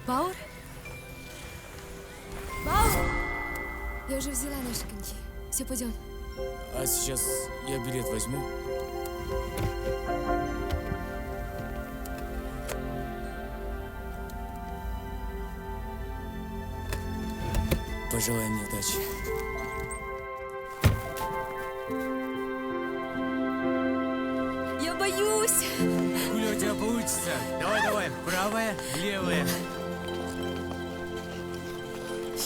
Баур? Баур! Я уже взяла наши коньки. Все, пойдем. А сейчас я билет возьму. Пожелай мне удачи. Я боюсь! Гуля, у тебя получится. Давай, правая, левая.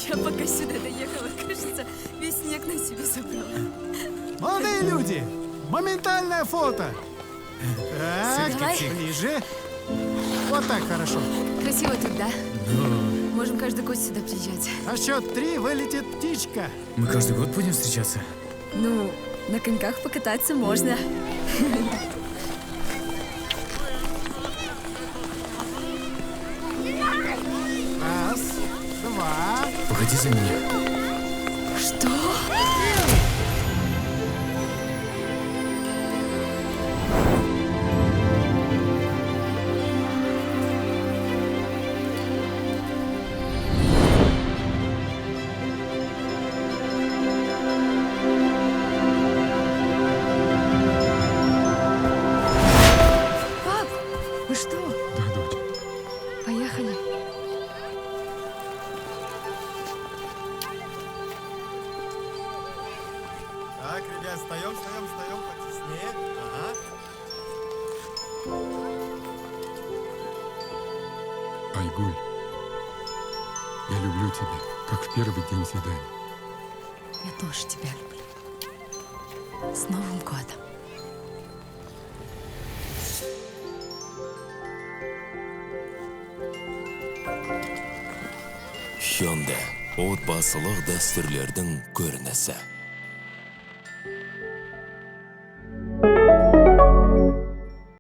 Я пока сюда доехала, кажется, весь снег на себе собрала. Молодые люди, моментальное фото. Так, Давай. ближе. Вот так хорошо. Красиво тут, да? Можем каждый год сюда приезжать. На счет 3 вылетит птичка. Мы каждый год будем встречаться? Ну, на коньках покататься можно. Раз, два. Погоди за меня. Что? Пап, вы что? Да, дочь. Поехали. Так, ребят, встаем, потеснее. Ага. Айгуль, я люблю тебя, как в первый день свидания. Я тоже тебя люблю. С Новым годом. Hyundai отбасылық дәстүрлердің көрінісі.